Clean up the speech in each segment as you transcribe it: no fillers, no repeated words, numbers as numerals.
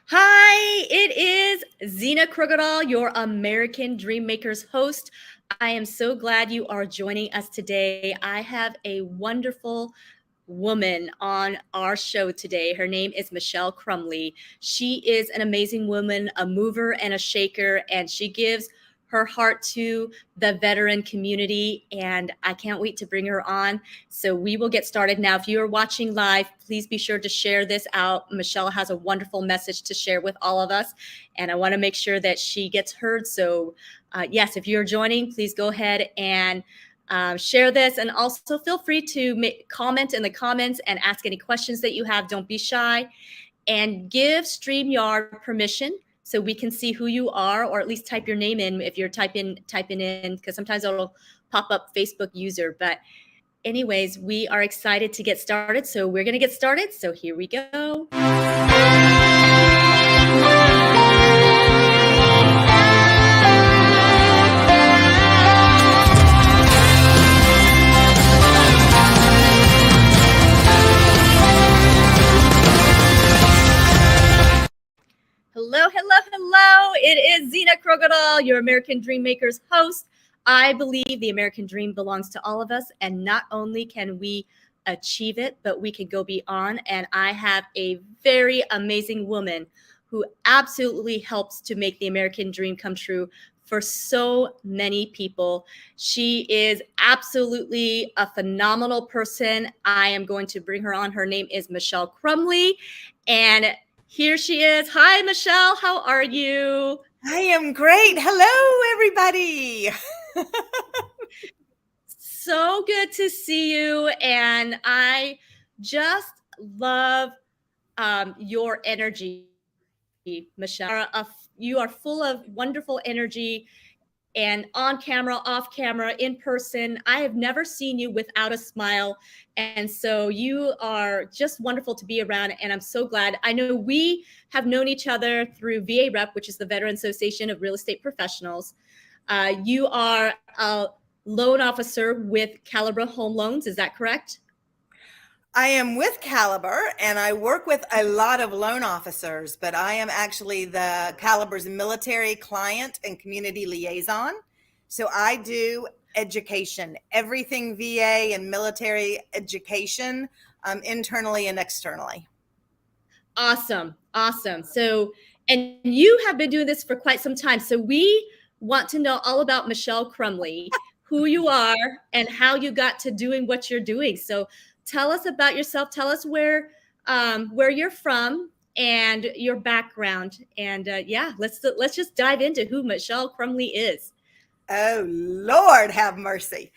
Hi, it is Zena Krogadal, your American Dream Makers host. I am so glad you are joining us today. I have a wonderful woman on our show today. Her name is Michelle Crumley. She is an amazing woman, a mover and a shaker, and she gives her heart to the veteran community. And I can't wait to bring her on. So we will get started now. If you are watching live, please be sure to share this out. Michelle has a wonderful message to share with all of us, and I want to make sure that she gets heard. So, yes, if you're joining, please go ahead and share this, and also feel free to comment in the comments and ask any questions that you have. Don't be shy, and give StreamYard permission so we can see who you are, or at least type your name in if you're typing in, because sometimes it'll pop up Facebook user. But anyways, we are excited to get started, so we're going to get started. So here we go. Hello, hello, hello. It is Zena Krogadal, your American Dream Makers host. I believe the American dream belongs to all of us, and not only can we achieve it, but we can go beyond. And I have a very amazing woman who absolutely helps to make the American dream come true for so many people. She is absolutely a phenomenal person. I am going to bring her on. Her name is Michelle Crumley, and here she is. Hi, Michelle. How are you? I am great. Hello, everybody. So good to see you. And I just love your energy, Michelle. You are full of wonderful energy, and on camera, off camera, in person. I have never seen you without a smile. And so you are just wonderful to be around. And I'm so glad. I know we have known each other through VA Rep, which is the Veteran Association of Real Estate Professionals. You are a loan officer with Caliber Home Loans. Is that correct? I am with Caliber and I work with a lot of loan officers, but I am actually the Caliber's military client and community liaison. So I do education, everything VA and military education, internally and externally. Awesome. Awesome. So, and you have been doing this for quite some time. So we want to know all about Michelle Crumley, who you are and how you got to doing what you're doing. So tell us about yourself. Tell us where you're from and your background. And yeah, let's just dive into who Michelle Crumley is. Oh, Lord, have mercy.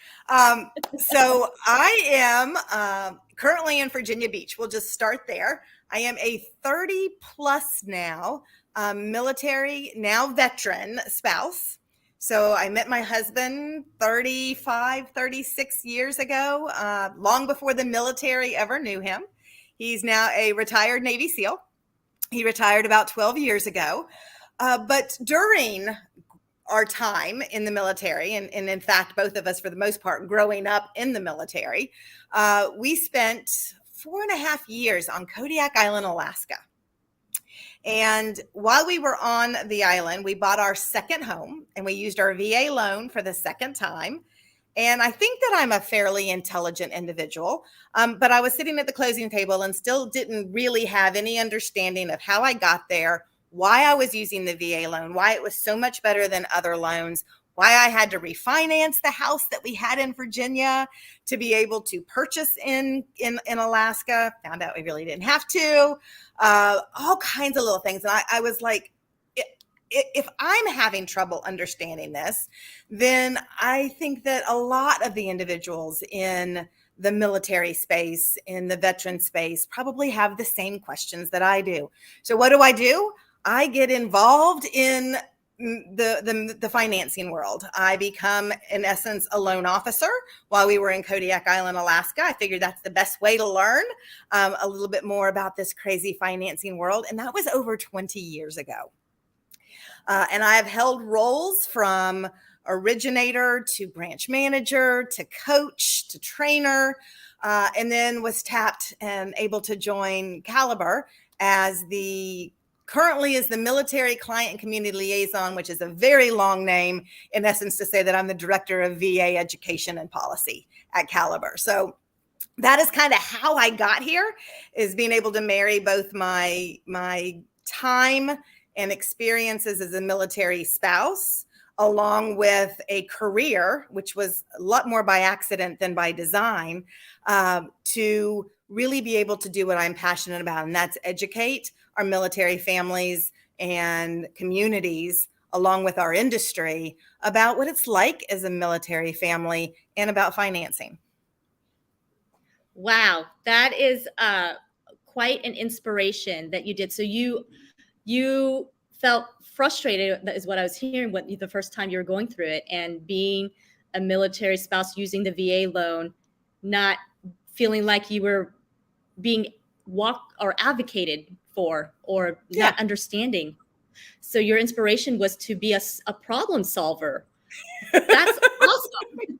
So I am currently in Virginia Beach. We'll just start there. I am a 30 plus now military, now veteran spouse. So I met my husband 35, 36 years ago, long before the military ever knew him. He's now a retired Navy SEAL. He retired about 12 years ago. But during our time in the military, and in fact, both of us, for the most part, growing up in the military, we spent 4.5 years on Kodiak Island, Alaska. And while we were on the island, we bought our second home and we used our VA loan for the second time. And I think that I'm a fairly intelligent individual, but I was sitting at the closing table and still didn't really have any understanding of how I got there, why I was using the VA loan, why it was so much better than other loans, why I had to refinance the house that we had in Virginia to be able to purchase in Alaska. Found out we really didn't have to. All kinds of little things. And I was like, if I'm having trouble understanding this, then I think that a lot of the individuals in the military space, in the veteran space, probably have the same questions that I do. So what do? I get involved in the financing world. I become, in essence, a loan officer while we were in Kodiak Island, Alaska. I figured that's the best way to learn a little bit more about this crazy financing world. And that was over 20 years ago. And I have held roles from originator to branch manager to coach to trainer, and then was tapped and able to join Caliber as the currently is the military client and community liaison, which is a very long name, in essence, to say that I'm the director of VA education and policy at Caliber. So that is kind of how I got here, is being able to marry both my time and experiences as a military spouse, along with a career, which was a lot more by accident than by design, to really be able to do what I'm passionate about, and that's educate our military families and communities, along with our industry, about what it's like as a military family and about financing. Wow, that is quite an inspiration that you did. So you felt frustrated, that is what I was hearing, what the first time you were going through it, and being a military spouse using the VA loan, not feeling like you were being walked or advocated for, or Yeah. not understanding. So your inspiration was to be a problem solver. That's awesome.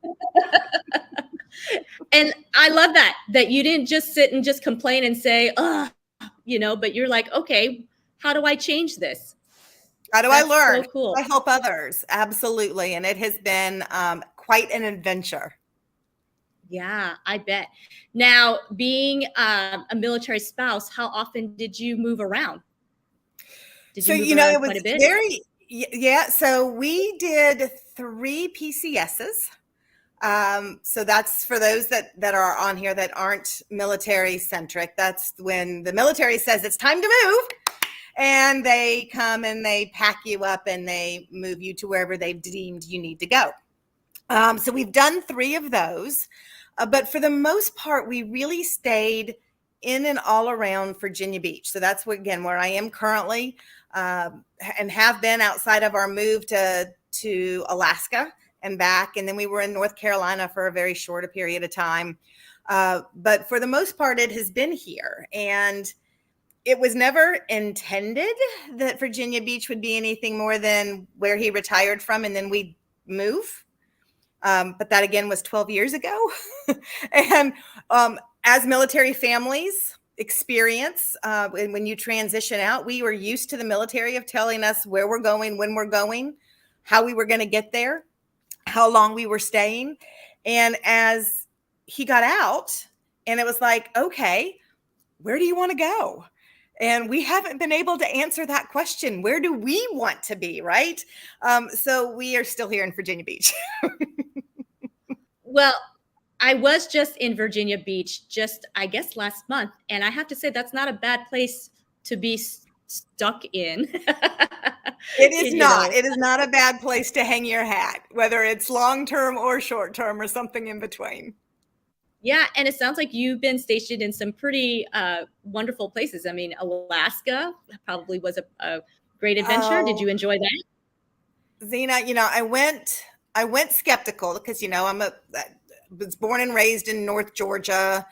And I love that you didn't just sit and just complain and say, oh, but you're like, okay, how do I change this? How do That's I learn? so cool. I help others. Absolutely. And it has been quite an adventure. Yeah, I bet. Now, being a military spouse, how often did you move around? Did So, you move it around was quite a bit? yeah. So we did 3 PCSs. So that's for those that are on here that aren't military centric. That's when the military says it's time to move, and they come and they pack you up and they move you to wherever they've deemed you need to go. So we've done 3 of those, but for the most part, we really stayed in and all around Virginia Beach. So that's where I am currently, and have been outside of our move to Alaska and back. And then we were in North Carolina for a very short a period of time. But for the most part, it has been here. And it was never intended that Virginia Beach would be anything more than where he retired from, and then we'd move. But that again was 12 years ago. And as military families experience, when you transition out, we were used to the military of telling us where we're going, when we're going, how we were going to get there, how long we were staying. And as he got out, and it was like, okay, where do you want to go? And we haven't been able to answer that question. Where do we want to be, right? So we are still here in Virginia Beach. Well, I was just in Virginia Beach I guess, last month. And I have to say, that's not a bad place to be stuck in. It is not. It is not a bad place to hang your hat, whether it's long-term or short-term or something in between. Yeah, and it sounds like you've been stationed in some pretty wonderful places. I mean, Alaska probably was a great adventure. Did you enjoy that? Zena, I went skeptical because, I was born and raised in North Georgia,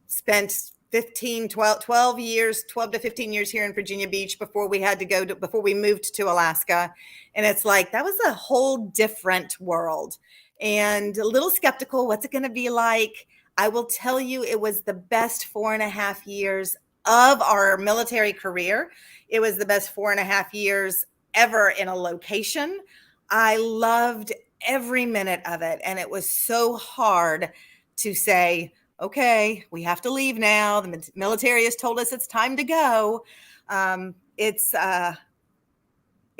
spent 12 to 15 years here in Virginia Beach before we moved to Alaska. And it's like, that was a whole different world, and a little skeptical. What's it going to be like? I will tell you, it was the best 4.5 years of our military career. It was the best 4.5 years ever in a location. I loved every minute of it. And it was so hard to say, okay, we have to leave now. The military has told us it's time to go.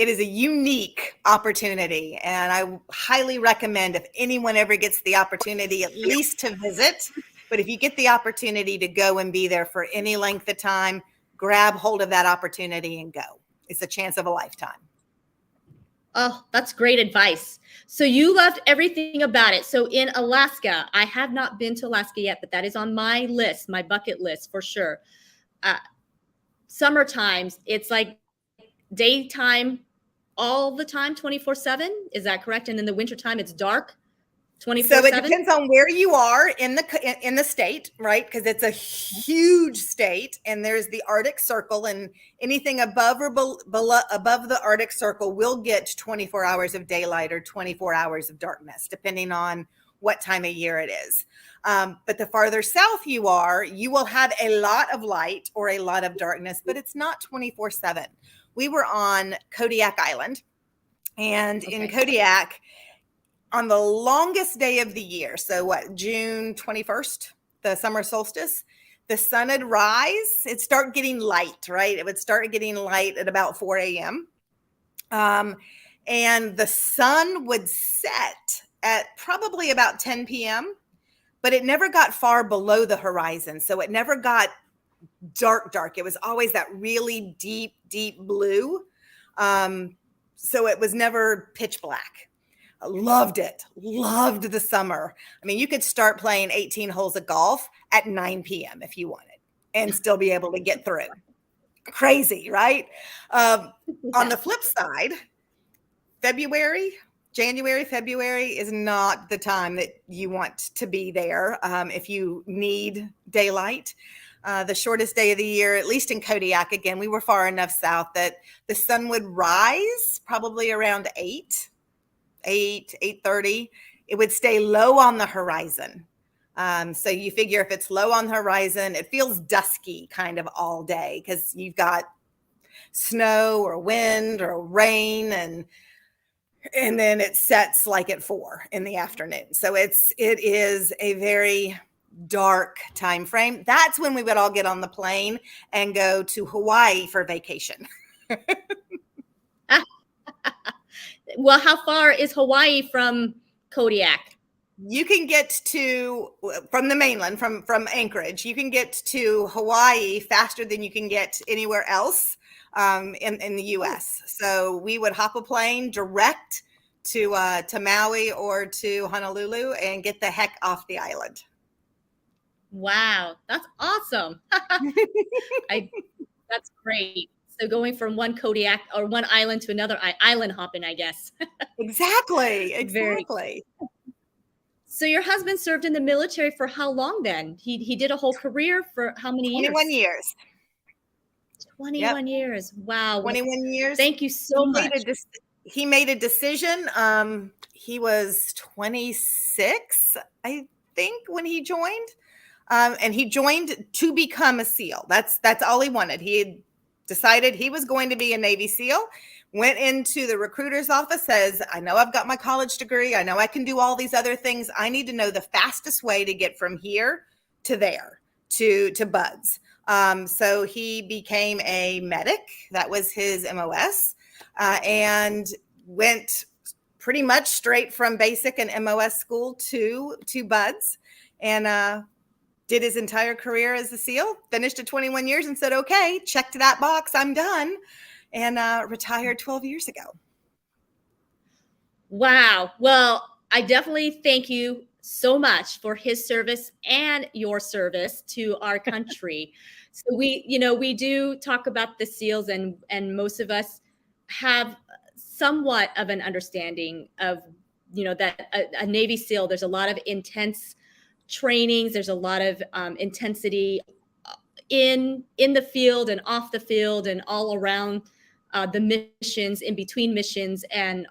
It is a unique opportunity, and I highly recommend, if anyone ever gets the opportunity, at least to visit. But if you get the opportunity to go and be there for any length of time, grab hold of that opportunity and go. It's a chance of a lifetime. Oh, that's great advice. So you loved everything about it. So in Alaska, I have not been to Alaska yet, but that is on my list, my bucket list for sure. Summer times, it's like daytime all the time, 24/7. Is that correct? And in the wintertime, it's dark 24/7. So it depends on where you are in the state, right? Because it's a huge state, and there's the Arctic Circle, and anything above or below above the Arctic Circle will get 24 hours of daylight or 24 hours of darkness, depending on what time of year it is. But the farther south you are, you will have a lot of light or a lot of darkness, but it's not 24/7. We were on Kodiak Island, and in Kodiak, on the longest day of the year, so what, June 21st, the summer solstice, the sun would rise. It'd start getting light, right? It would start getting light at about 4 a.m. And the sun would set at probably about 10 p.m., but it never got far below the horizon. So it never got dark. It was always that really deep blue. So it was never pitch black. I loved it. Loved the summer. I mean, you could start playing 18 holes of golf at 9 p.m. if you wanted and still be able to get through. Crazy, right? On the flip side, January, February is not the time that you want to be there if you need daylight. The shortest day of the year, at least in Kodiak, again, we were far enough south that the sun would rise probably around 8:30. It would stay low on the horizon. So you figure if it's low on the horizon, it feels dusky kind of all day because you've got snow or wind or rain, and then it sets like at 4 in the afternoon. So it is a very dark time frame. That's when we would all get on the plane and go to Hawaii for vacation. Well, how far is Hawaii from Kodiak? You can get to, from the mainland, from Anchorage, you can get to Hawaii faster than you can get anywhere else in the U.S. So we would hop a plane direct to Maui or to Honolulu and get the heck off the island. Wow, that's awesome. That's great. So going from one Kodiak or one island to another island hopping, I guess. Exactly. So your husband served in the military for how long then? He did a whole career for how many years? 21 years. 21 years. Wow. 21 years. Thank you so much. He made a decision. He was 26, I think, when he joined. And he joined to become a SEAL. That's all he wanted. He had decided he was going to be a Navy SEAL, went into the recruiter's office, says, I know I've got my college degree. I know I can do all these other things. I need to know the fastest way to get from here to there, to BUDS. So he became a medic. That was his MOS, and went pretty much straight from basic and MOS school to BUDS, and did his entire career as a SEAL, finished at 21 years and said, okay, checked that box, I'm done, and retired 12 years ago. Wow. Well, I definitely thank you so much for his service and your service to our country. So we do talk about the SEALs, and most of us have somewhat of an understanding of, that a Navy SEAL, there's a lot of intense trainings. There's a lot of intensity in the field and off the field and all around the missions, in between missions, and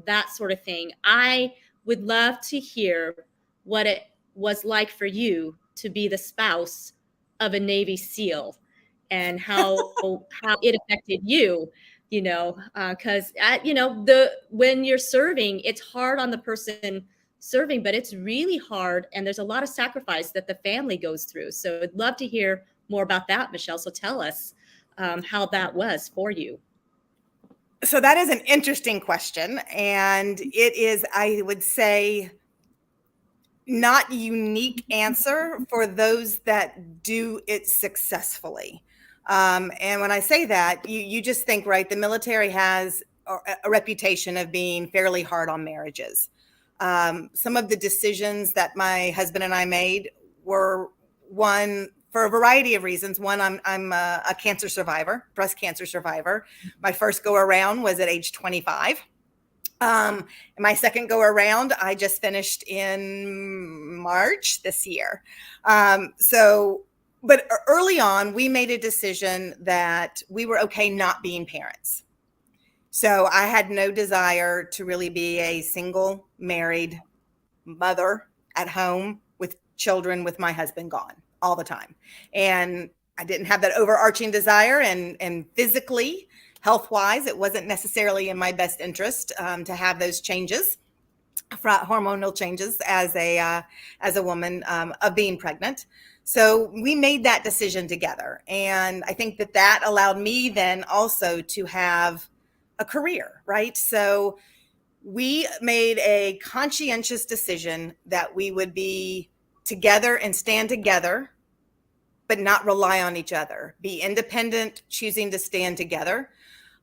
that sort of thing. I would love to hear what it was like for you to be the spouse of a Navy SEAL and how it affected you. Because when you're serving, it's hard on the person serving, but it's really hard, and there's a lot of sacrifice that the family goes through. So I'd love to hear more about that, Michelle. So tell us how that was for you. So that is an interesting question, and it is, I would say, not unique answer for those that do it successfully. And when I say that, you just think, right, the military has a reputation of being fairly hard on marriages. Some of the decisions that my husband and I made were, one, for a variety of reasons. One, I'm a cancer survivor, breast cancer survivor. My first go around was at age 25. My second go around, I just finished in March this year. But early on, we made a decision that we were okay not being parents. So I had no desire to really be a single married mother at home with children with my husband gone all the time. And I didn't have that overarching desire, and physically, health wise, it wasn't necessarily in my best interest to have those changes, hormonal changes as a woman of being pregnant. So we made that decision together, and I think that allowed me then also to have a career, right? So we made a conscientious decision that we would be together and stand together, but not rely on each other, be independent, choosing to stand together.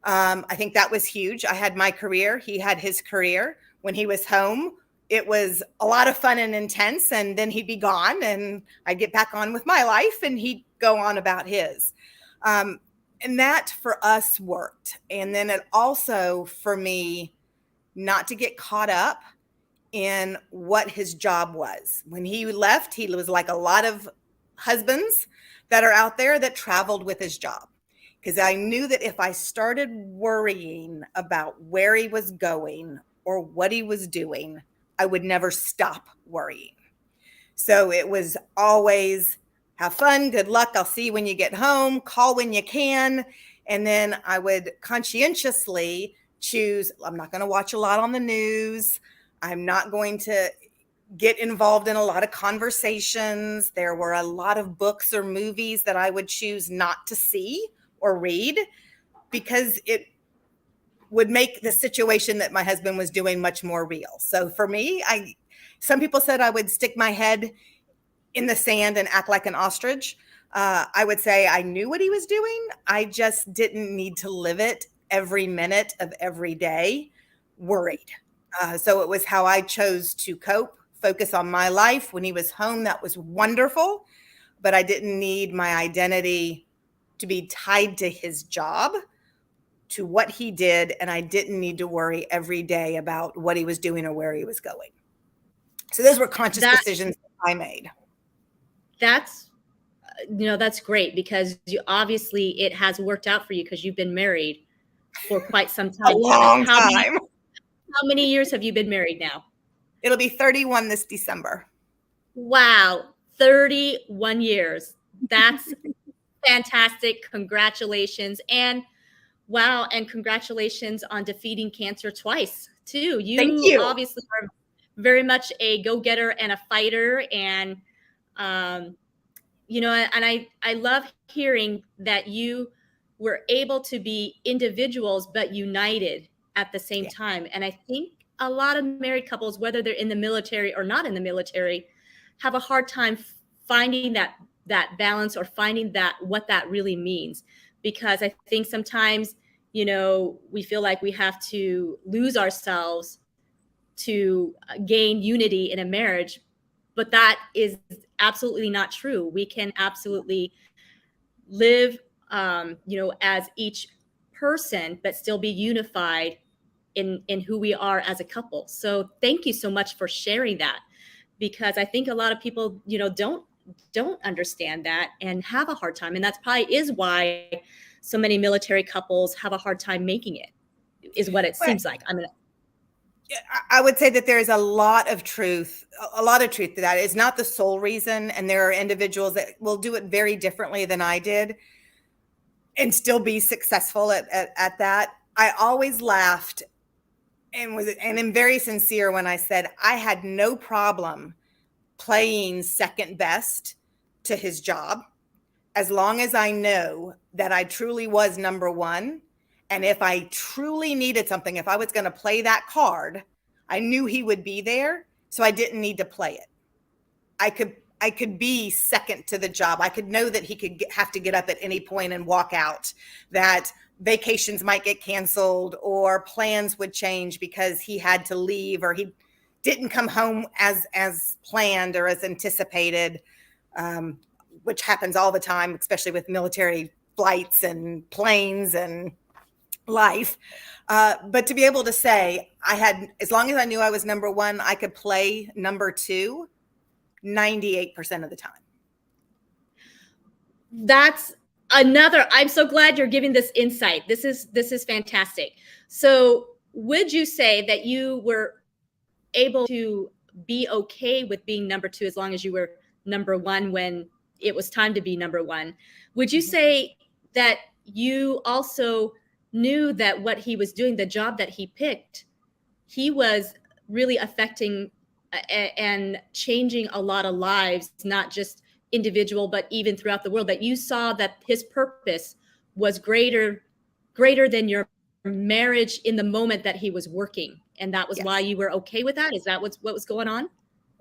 I think that was huge. I had my career. He had his career. When he was home, it was a lot of fun and intense, and then he'd be gone, and I'd get back on with my life, and he'd go on about his. And that for us worked. And then it also, for me, not to get caught up in what his job was. When he left, he was like a lot of husbands that are out there that traveled with his job. Because I knew that if I started worrying about where he was going or what he was doing, I would never stop worrying. So it was always have fun, good luck, I'll see you when you get home, call when you can. And then I would conscientiously choose, I'm not going to watch a lot on the news. I'm not going to get involved in a lot of conversations. There were a lot of books or movies that I would choose not to see or read because it would make the situation that my husband was doing much more real. So for me, some people said I would stick my head in the sand and act like an ostrich. I would say I knew what he was doing. I just didn't need to live it every minute of every day worried. So it was how I chose to cope, focus on my life. When he was home, that was wonderful, but I didn't need my identity to be tied to his job, to what he did, and I didn't need to worry every day about what he was doing or where he was going. So those were conscious decisions I made. That's great, because obviously it has worked out for you because you've been married for quite some time. A long time. How many years have you been married now? It'll be 31 this December. Wow, 31 years. That's fantastic. Congratulations. And wow, and congratulations on defeating cancer twice too. Thank you. Obviously are very much a go-getter and a fighter, and and I love hearing that you were able to be individuals but united at the same time. And I think a lot of married couples, whether they're in the military or not in the military, have a hard time finding that balance or finding what that really means. Because I think sometimes, we feel like we have to lose ourselves to gain unity in a marriage, but that is absolutely not true. We can absolutely live, as each person, but still be unified in who we are as a couple. So thank you so much for sharing that, because I think a lot of people, don't understand that and have a hard time. And that's probably is why so many military couples have a hard time making it, is what it seems like. I would say that there is a lot of truth to that. It's not the sole reason. And there are individuals that will do it very differently than I did and still be successful at that. I always laughed and am very sincere when I said I had no problem playing second best to his job, as long as I know that I truly was number one. And if I truly needed something, if I was going to play that card, I knew he would be there. So I didn't need to play it. I could be second to the job. I could know that he could have to get up at any point and walk out, that vacations might get canceled or plans would change because he had to leave or he didn't come home as planned or as anticipated, which happens all the time, especially with military flights and planes and life. But to be able to say as long as I knew I was number one, I could play number two 98% of the time. I'm so glad you're giving this insight. This is fantastic. So would you say that you were able to be okay with being number two as long as you were number one when it was time to be number one. Would you say that you also knew that what he was doing, the job that he picked, he was really affecting and changing a lot of lives, not just individual, but even throughout the world, that you saw that his purpose was greater than your marriage in the moment that he was working, and that was why Yes. you were okay with that? Is that what was going on?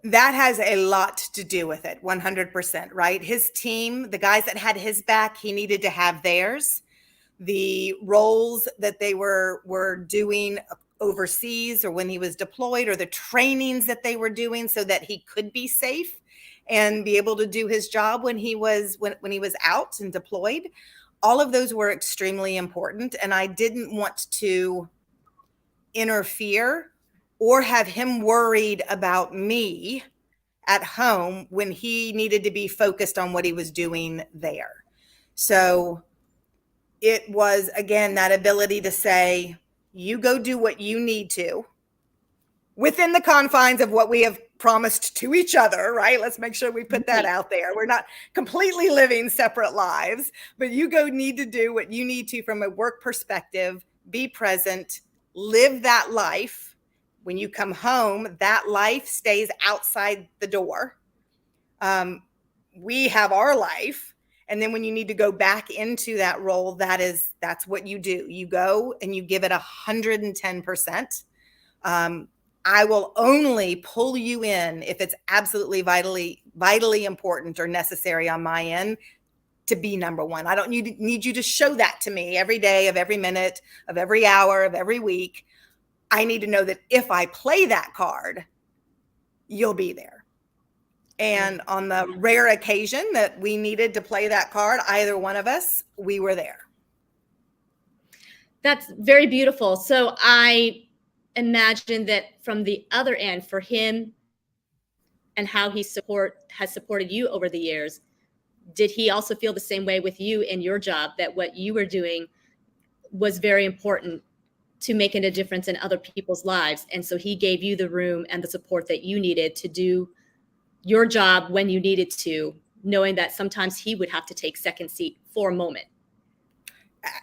That has a lot to do with it, 100%, right? His team, the guys that had his back, he needed to have theirs. The roles that they were doing overseas or when he was deployed, or the trainings that they were doing so that he could be safe and be able to do his job when he was when he was out and deployed. All of those were extremely important, and I didn't want to interfere or have him worried about me at home when he needed to be focused on what he was doing there. So it was, again, that ability to say, you go do what you need to within the confines of what we have promised to each other, right? Let's make sure we put that Right. out there. We're not completely living separate lives, but you go need to do what you need to from a work perspective, be present, live that life. When you come home, that life stays outside the door. We have our life. And then when you need to go back into that role, that's what you do. You go and you give it 110%. I will only pull you in if it's absolutely vitally important or necessary on my end to be number one. I don't need you to show that to me every day of every minute of every hour of every week. I need to know that if I play that card, you'll be there. And on the rare occasion that we needed to play that card, either one of us, we were there. That's very beautiful. So I imagine that from the other end, for him and how has supported you over the years, did he also feel the same way with you in your job, that what you were doing was very important to making a difference in other people's lives? And so he gave you the room and the support that you needed to do your job when you needed to, knowing that sometimes he would have to take second seat for a moment.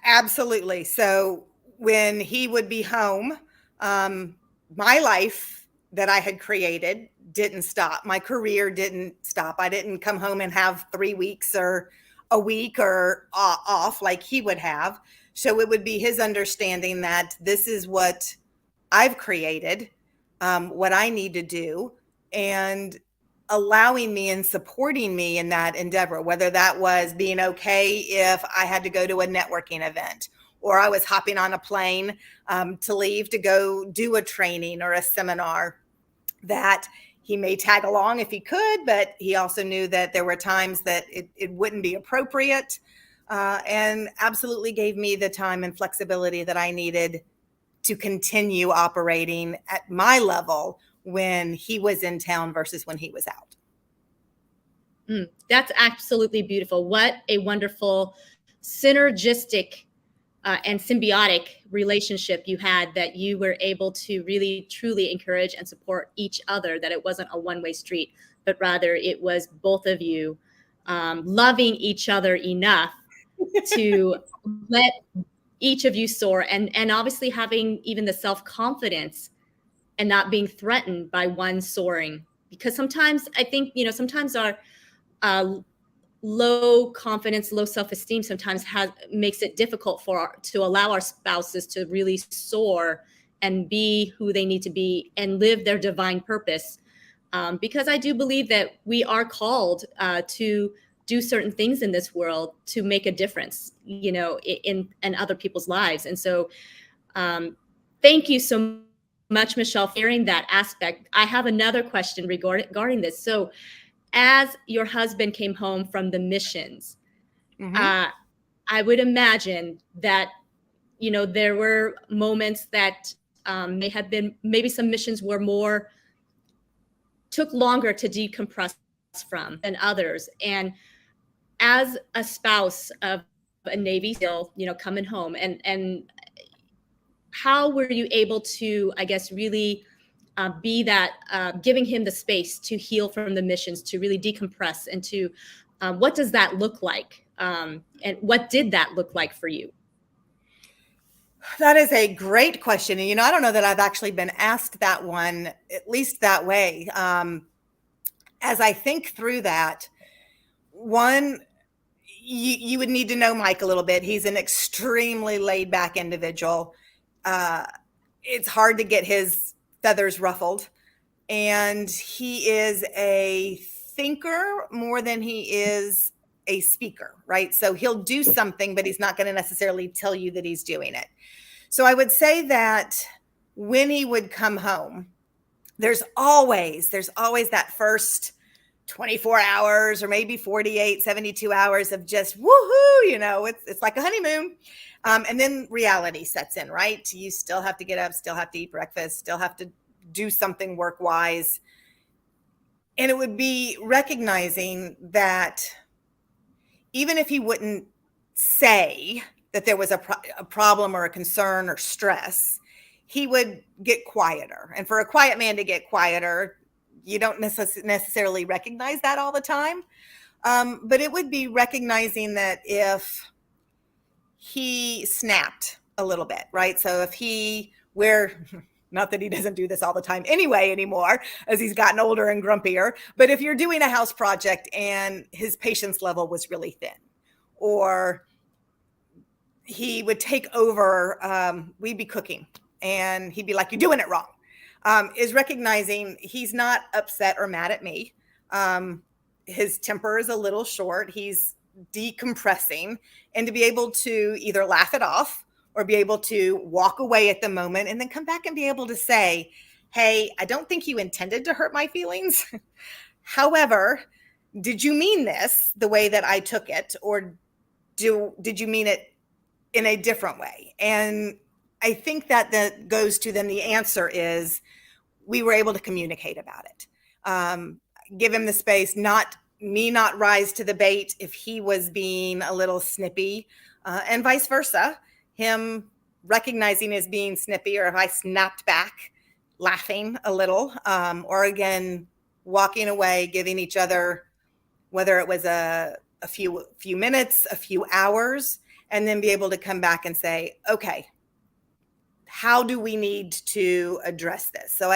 Absolutely. So when he would be home, my life that I had created didn't stop. My career didn't stop. I didn't come home and have 3 weeks or a week or off like he would have. So it would be his understanding that this is what I've created, what I need to do, and allowing me and supporting me in that endeavor, whether that was being okay if I had to go to a networking event or I was hopping on a plane to leave to go do a training or a seminar, that he may tag along if he could, but he also knew that there were times that it wouldn't be appropriate, and absolutely gave me the time and flexibility that I needed to continue operating at my level when he was in town versus when he was out. That's absolutely beautiful. What a wonderful synergistic and symbiotic relationship you had, that you were able to really truly encourage and support each other, that it wasn't a one-way street, but rather it was both of you loving each other enough to let each of you soar, and obviously having even the self-confidence and not being threatened by one soaring. Because sometimes I think, sometimes our uh, low confidence, low self-esteem sometimes makes it difficult to allow our spouses to really soar and be who they need to be and live their divine purpose. Because I do believe that we are called to do certain things in this world to make a difference, in other people's lives. And so, thank you so much, Michelle, for sharing that aspect. I have another question regarding this. So, as your husband came home from the missions, Mm-hmm. I would imagine that, there were moments that may have been, maybe some missions took longer to decompress from than others. And as a spouse of a Navy SEAL, coming home, and how were you able to, I guess, really be that giving him the space to heal from the missions, to really decompress, and to what does that look like? And what did that look like for you? That is a great question. And, I don't know that I've actually been asked that one, at least that way. As I think through that, one, you would need to know Mike a little bit. He's an extremely laid back individual. It's hard to get his feathers ruffled. And he is a thinker more than he is a speaker, right? So he'll do something, but he's not going to necessarily tell you that he's doing it. So I would say that when he would come home, there's always that first 24 hours or maybe 48, 72 hours of just woohoo, it's like a honeymoon. And then reality sets in, right? You still have to get up, still have to eat breakfast, still have to do something work-wise. And it would be recognizing that even if he wouldn't say that there was a problem or a concern or stress, he would get quieter. And for a quiet man to get quieter, you don't necessarily recognize that all the time. But it would be recognizing that if he snapped a little bit, right? So if not that he doesn't do this all the time anymore, as he's gotten older and grumpier, but if you're doing a house project and his patience level was really thin, or he would take over, we'd be cooking and he'd be like, "You're doing it wrong," is recognizing he's not upset or mad at me. His temper is a little short. He's decompressing, and to be able to either laugh it off or be able to walk away at the moment and then come back and be able to say, "Hey, I don't think you intended to hurt my feelings. However, did you mean this the way that I took it, or did you mean it in a different way?" And I think that goes to then the answer is we were able to communicate about it. Give him the space, not rise to the bait if he was being a little snippy, and vice versa. Him recognizing as being snippy, or if I snapped back, laughing a little, or again, walking away, giving each other, whether it was a few minutes, a few hours, and then be able to come back and say, "Okay, how do we need to address this?" So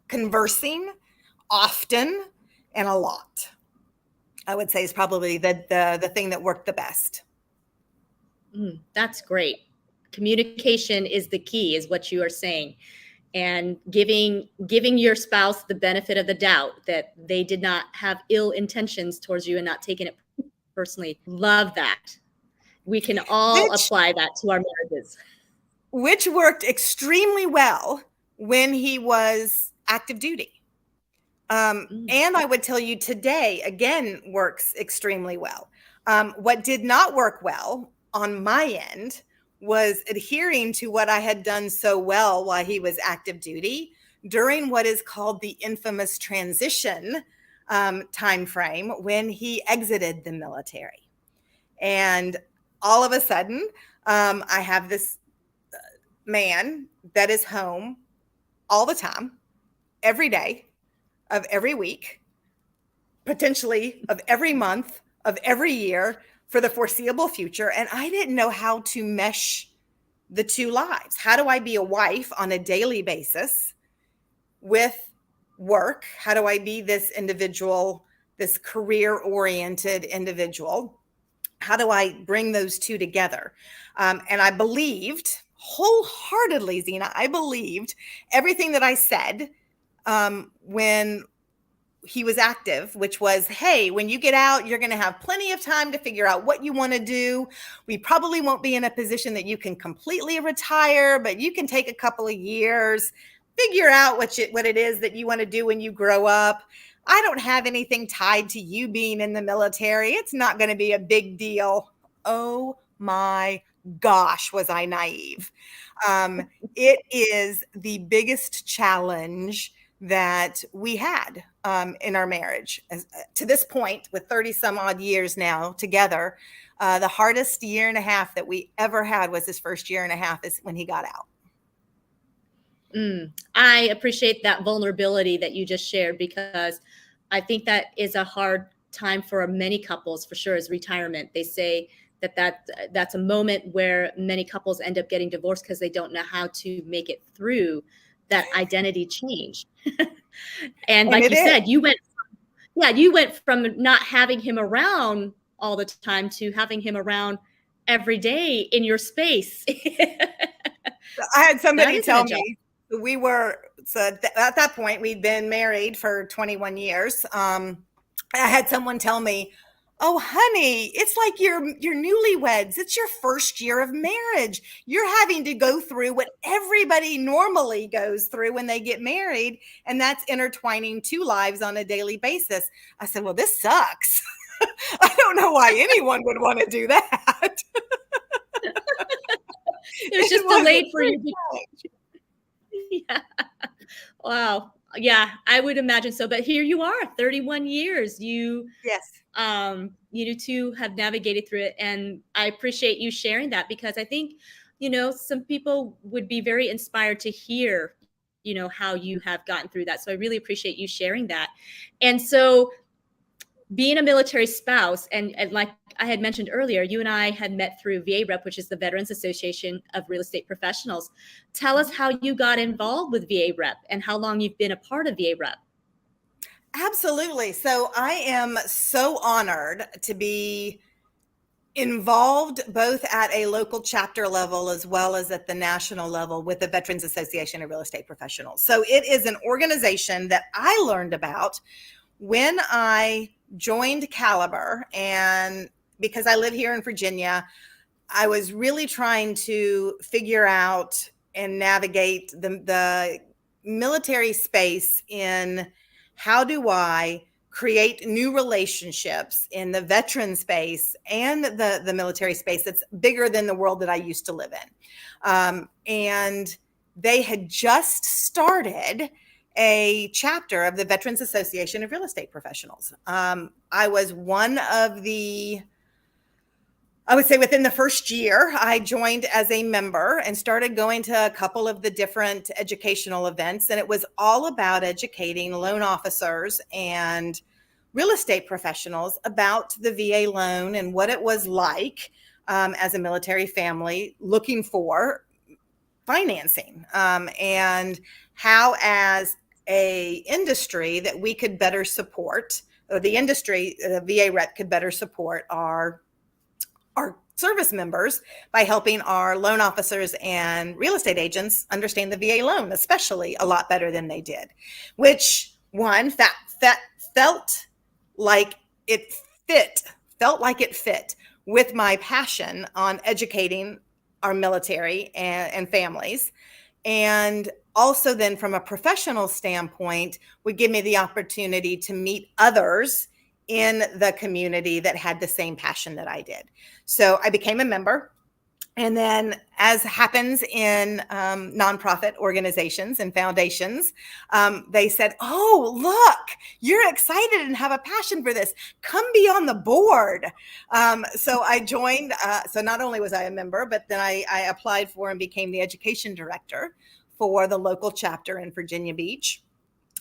conversing often and a lot, I would say, is probably the thing that worked the best. That's great. Communication is the key, is what you are saying, and giving your spouse the benefit of the doubt that they did not have ill intentions towards you and not taking it personally. Love that. We can all apply that to our marriages. Which worked extremely well when he was active duty. And I would tell you today, again, works extremely well. What did not work well on my end was adhering to what I had done so well while he was active duty during what is called the infamous transition time frame when he exited the military. And all of a sudden, I have this man that is home all the time, every day of every week, potentially of every month, of every year for the foreseeable future. And I didn't know how to mesh the two lives. How do I be a wife on a daily basis with work? How do I be this individual, this career-oriented individual? How do I bring those two together? And I believed wholeheartedly, Zena, I believed everything that I said when he was active, which was, "Hey, when you get out, you're going to have plenty of time to figure out what you want to do. We probably won't be in a position that you can completely retire, but you can take a couple of years, figure out what it is that you want to do when you grow up. I don't have anything tied to you being in the military. It's not going to be a big deal." Oh my gosh, was I naive. It is the biggest challenge that we had in our marriage. To this point, with 30 some odd years now together, the hardest year and a half that we ever had was his first year and a half is when he got out. I appreciate that vulnerability that you just shared, because I think that is a hard time for many couples, for sure, is retirement. They say that's a moment where many couples end up getting divorced because they don't know how to make it through that identity change. And And like it you is. said, you went from not having him around all the time to having him around every day in your space. I had That somebody isn't tell a job. me at that point we'd been married for 21 years. I had someone tell me, "Oh, honey, it's like you're newlyweds. It's your first year of marriage. You're having to go through what everybody normally goes through when they get married, and that's intertwining two lives on a daily basis." I said, "Well, this sucks." I don't know why anyone would want to do that. It was It just was delayed a for you. Yeah. Wow. Yeah, I would imagine so. But here you are, 31 years. yes. You two have navigated through it, and I appreciate you sharing that, because I think, some people would be very inspired to hear, how you have gotten through that. So I really appreciate you sharing that. And so, being a military spouse, and like I had mentioned earlier, you and I had met through VA Rep, which is the Veterans Association of Real Estate Professionals. Tell us how you got involved with VA Rep and how long you've been a part of VA Rep. Absolutely. So I am so honored to be involved both at a local chapter level as well as at the national level with the Veterans Association of Real Estate Professionals. So it is an organization that I learned about when I joined Caliber. And because I live here in Virginia, I was really trying to figure out and navigate the military space in how do I create new relationships in the veteran space and the military space that's bigger than the world that I used to live in. And they had just started a chapter of the Veterans Association of Real Estate Professionals. I was one of I would say within the first year, I joined as a member and started going to a couple of the different educational events. And it was all about educating loan officers and real estate professionals about the VA loan and what it was like as a military family looking for financing, and how as a industry that we could better support, or the industry, the VA rep could better support our service members by helping our loan officers and real estate agents understand the VA loan, especially a lot better than they did, which one felt like it fit with my passion on educating our military and families. And also then from a professional standpoint, would give me the opportunity to meet others in the community that had the same passion that I did. So I became a member. And then, as happens in nonprofit organizations and foundations, they said, "Oh, look, you're excited and have a passion for this. Come be on the board." So I joined. So not only was I a member, but then I applied for and became the education director for the local chapter in Virginia Beach.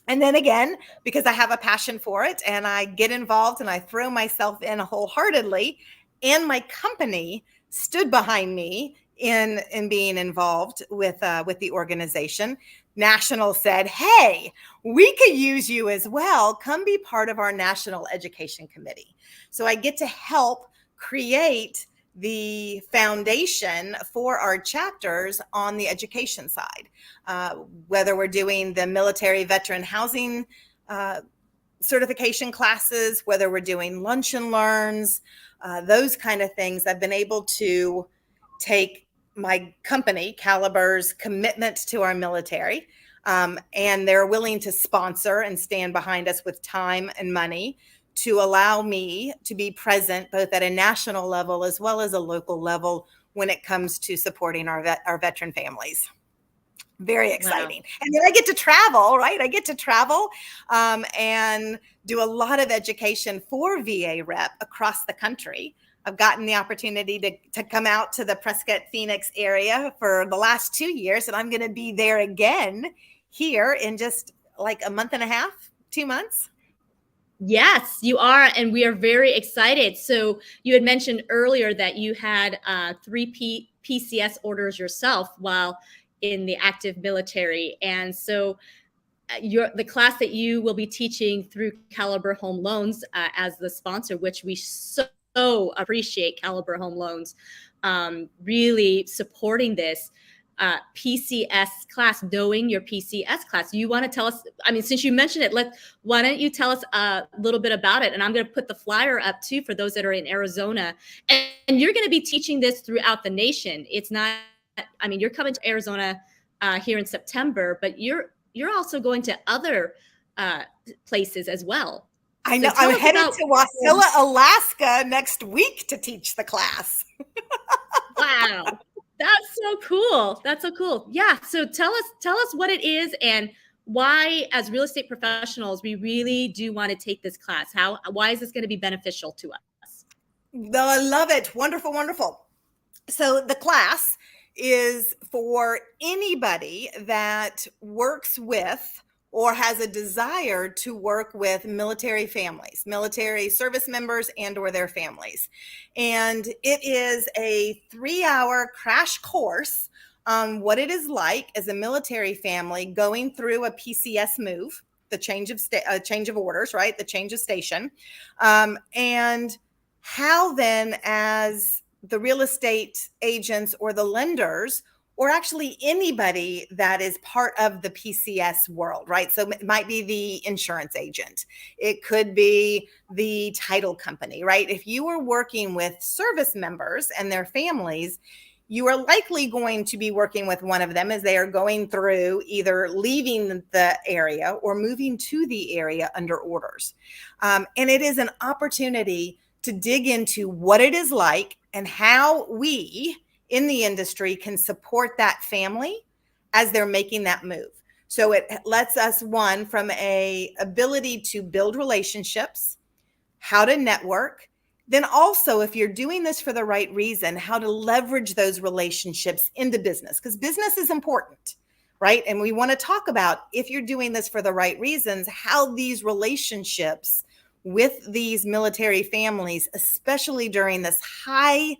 And then again, because I have a passion for it and I get involved and I throw myself in wholeheartedly, and my company stood behind me in being involved with the organization. National said, "Hey, we could use you as well. Come be part of our National Education Committee." So I get to help create the foundation for our chapters on the education side, whether we're doing the military veteran housing certification classes, whether we're doing lunch and learns, those kind of things. I've been able to take my company, Caliber's commitment to our military, and they're willing to sponsor and stand behind us with time and money to allow me to be present both at a national level as well as a local level when it comes to supporting our veteran families. Very exciting. Wow. And then I get to travel, right? I get to travel and do a lot of education for VA rep across the country. I've gotten the opportunity to come out to the Prescott, Phoenix area for the last 2 years, and I'm going to be there again here in just like a month and a half, 2 months. Yes, you are. And we are very excited. So you had mentioned earlier that you had three PCS orders yourself while in the active military. And so the class that you will be teaching through Caliber Home Loans as the sponsor, which we so appreciate Caliber Home Loans really supporting this PCS class, knowing your PCS class. You want to tell us, I mean, since you mentioned it, why don't you tell us a little bit about it? And I'm going to put the flyer up too for those that are in Arizona. And you're going to be teaching this throughout the nation. It's not, I mean, you're coming to Arizona here in September, but you're also going to other places as well. I know. I'm headed to Wasilla, Alaska next week to teach the class. Wow. That's so cool. That's so cool. Yeah. So tell us what it is and why, as real estate professionals, we really do want to take this class. Why is this going to be beneficial to us? I love it. Wonderful, wonderful. So the class is for anybody that works with or has a desire to work with military families, military service members and or their families. And it is a 3-hour crash course on what it is like as a military family going through a PCS move, the change of orders, right? The change of station. And how then, as the real estate agents or the lenders, or actually anybody that is part of the PCS world, right? So it might be the insurance agent. It could be the title company, right? If you are working with service members and their families, you are likely going to be working with one of them as they are going through either leaving the area or moving to the area under orders. And it is an opportunity to dig into what it is like and how we in the industry can support that family as they're making that move. So it lets us, one, from a ability to build relationships, how to network, then also if you're doing this for the right reason, how to leverage those relationships into business, because business is important, right? And we want to talk about, if you're doing this for the right reasons, how these relationships with these military families, especially during this high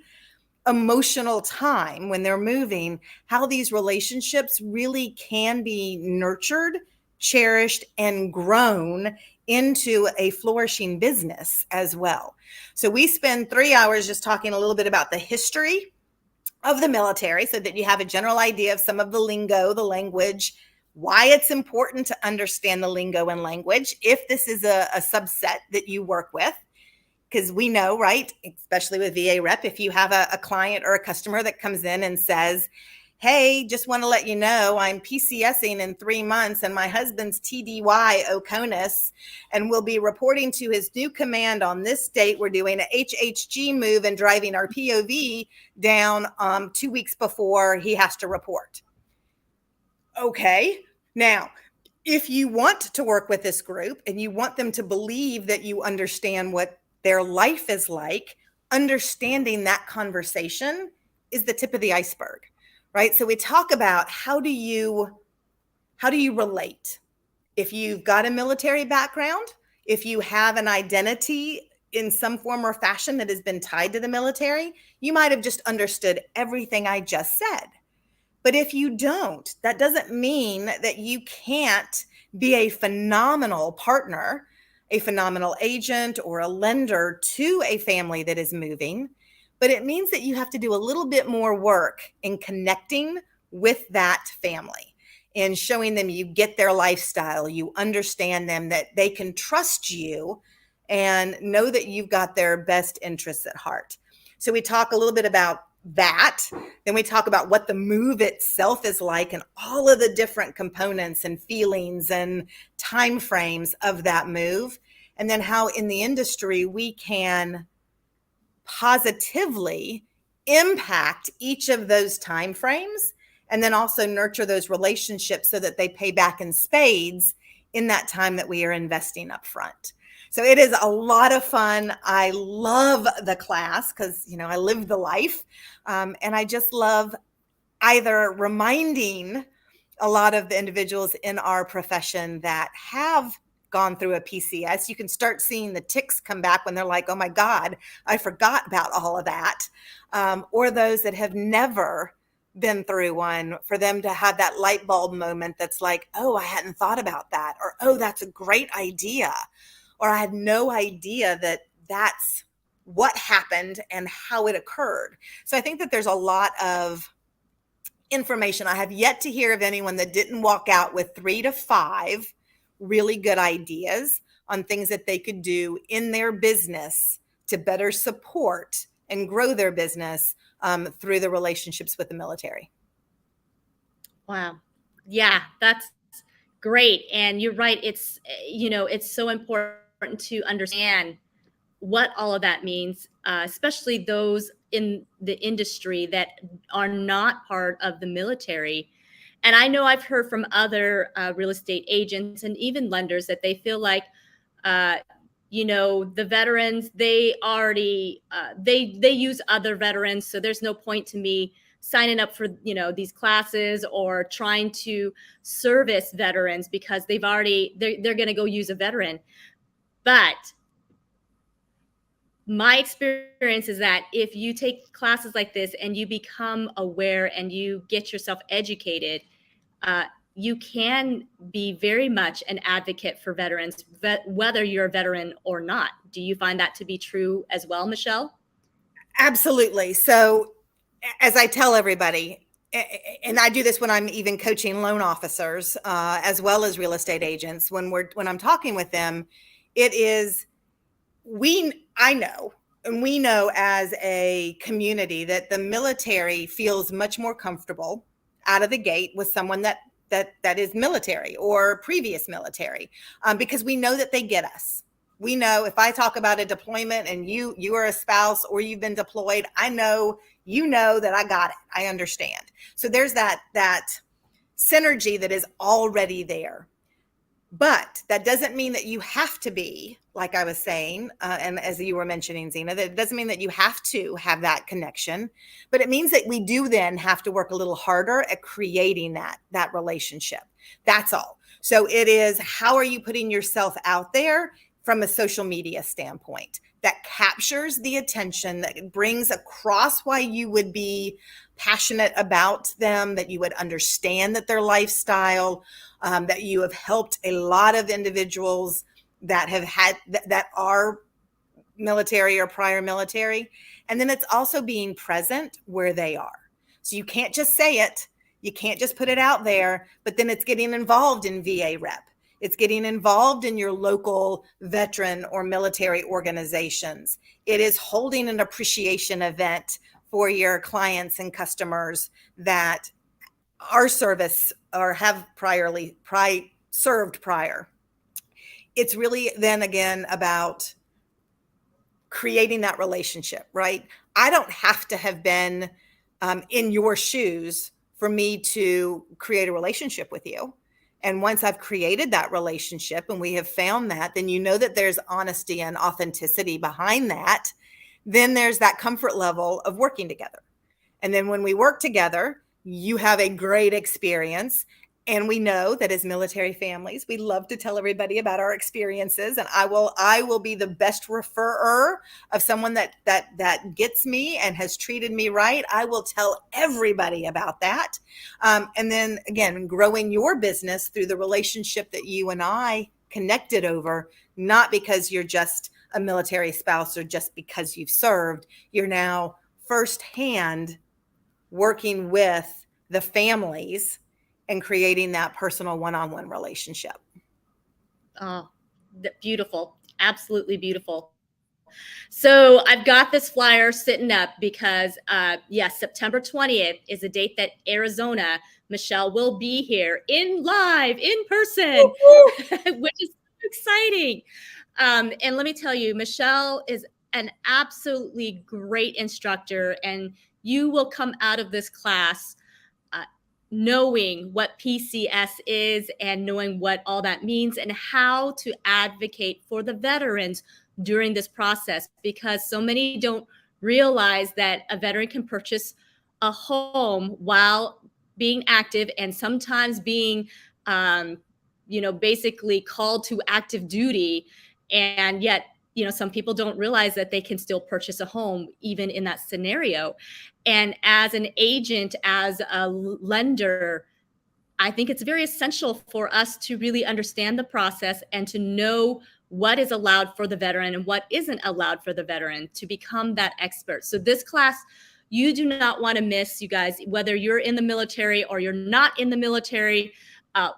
emotional time when they're moving, how these relationships really can be nurtured, cherished, and grown into a flourishing business as well. So we spend 3 hours just talking a little bit about the history of the military so that you have a general idea of some of the lingo, the language, why it's important to understand the lingo and language if this is a subset that you work with. Because we know, right, especially with VA rep, if you have a client or a customer that comes in and says, hey, just want to let you know I'm PCSing in 3 months and my husband's TDY OCONUS and will be reporting to his new command on this date. We're doing a HHG move and driving our POV down 2 weeks before he has to report. Okay, now, if you want to work with this group and you want them to believe that you understand what their life is like, understanding that conversation is the tip of the iceberg, right? So we talk about how do you relate? If you've got a military background, if you have an identity in some form or fashion that has been tied to the military, you might have just understood everything I just said. But if you don't, that doesn't mean that you can't be a phenomenal partner, a phenomenal agent or a lender to a family that is moving, but it means that you have to do a little bit more work in connecting with that family and showing them you get their lifestyle, you understand them, that they can trust you and know that you've got their best interests at heart. So we talk a little bit about that. Then we talk about what the move itself is like and all of the different components and feelings and time frames of that move. And then how in the industry we can positively impact each of those time frames and then also nurture those relationships so that they pay back in spades in that time that we are investing up front. So it is a lot of fun. I love the class because, I live the life. And I just love either reminding a lot of the individuals in our profession that have gone through a PCS. You can start seeing the ticks come back when they're like, oh my God, I forgot about all of that. Or those that have never been through one, for them to have that light bulb moment that's like, oh, I hadn't thought about that. Or, oh, that's a great idea. Or I had no idea that that's what happened and how it occurred. So I think that there's a lot of information. I have yet to hear of anyone that didn't walk out with 3 to 5 really good ideas on things that they could do in their business to better support and grow their business through the relationships with the military. Wow. Yeah, that's great. And you're right. It's so important to understand what all of that means, especially those in the industry that are not part of the military. And I know I've heard from other real estate agents and even lenders that they feel like, uh, the veterans, they already they use other veterans, so there's no point to me signing up for these classes or trying to service veterans because they're going to go use a veteran. But my experience is that if you take classes like this and you become aware and you get yourself educated, uh, you can be very much an advocate for veterans, whether you're a veteran or not. Do you find that to be true as well, Michelle? Absolutely. So, as I tell everybody, and I do this when I'm even coaching loan officers as well as real estate agents, when I'm talking with them, it is I know, and we know as a community that the military feels much more comfortable out of the gate with someone that is military or previous military, because we know that they get us. We know if I talk about a deployment and you are a spouse or you've been deployed, I know that I got it. I understand. So there's that synergy that is already there. But that doesn't mean that you have to be, like I was saying, and as you were mentioning, Zena, that it doesn't mean that you have to have that connection, but it means that we do then have to work a little harder at creating that relationship. That's all. So it is, how are you putting yourself out there from a social media standpoint that captures the attention, that brings across why you would be passionate about them, that you would understand that their lifestyle, that you have helped a lot of individuals that have had that are military or prior military. And then it's also being present where they are. So you can't just say it, you can't just put it out there, but then it's getting involved in VA rep. It's getting involved in your local veteran or military organizations. It is holding an appreciation event for your clients and customers that our service or have served prior. It's really then again about creating that relationship, right? I don't have to have been in your shoes for me to create a relationship with you. And once I've created that relationship and we have found that, then you know that there's honesty and authenticity behind that. Then there's that comfort level of working together. And then when we work together, you have a great experience. And we know that as military families, we love to tell everybody about our experiences. And I will be the best referrer of someone that gets me and has treated me right. I will tell everybody about that. And then again, growing your business through the relationship that you and I connected over, not because you're just a military spouse or just because you've served. You're now firsthand working with the families and creating that personal one-on-one relationship. Oh, beautiful. Absolutely beautiful. So I've got this flyer sitting up because, yes, September 20th is a date that Arizona, Michelle, will be here live, in person, which is so exciting. And let me tell you, Michelle is an absolutely great instructor, and you will come out of this class knowing what PCS is and knowing what all that means and how to advocate for the veterans during this process, because so many don't realize that a veteran can purchase a home while being active and sometimes being basically called to active duty. And yet, some people don't realize that they can still purchase a home even in that scenario. And as an agent, as a lender, I think it's very essential for us to really understand the process and to know what is allowed for the veteran and what isn't allowed for the veteran, to become that expert. So this class, you do not want to miss, you guys, whether you're in the military or you're not in the military.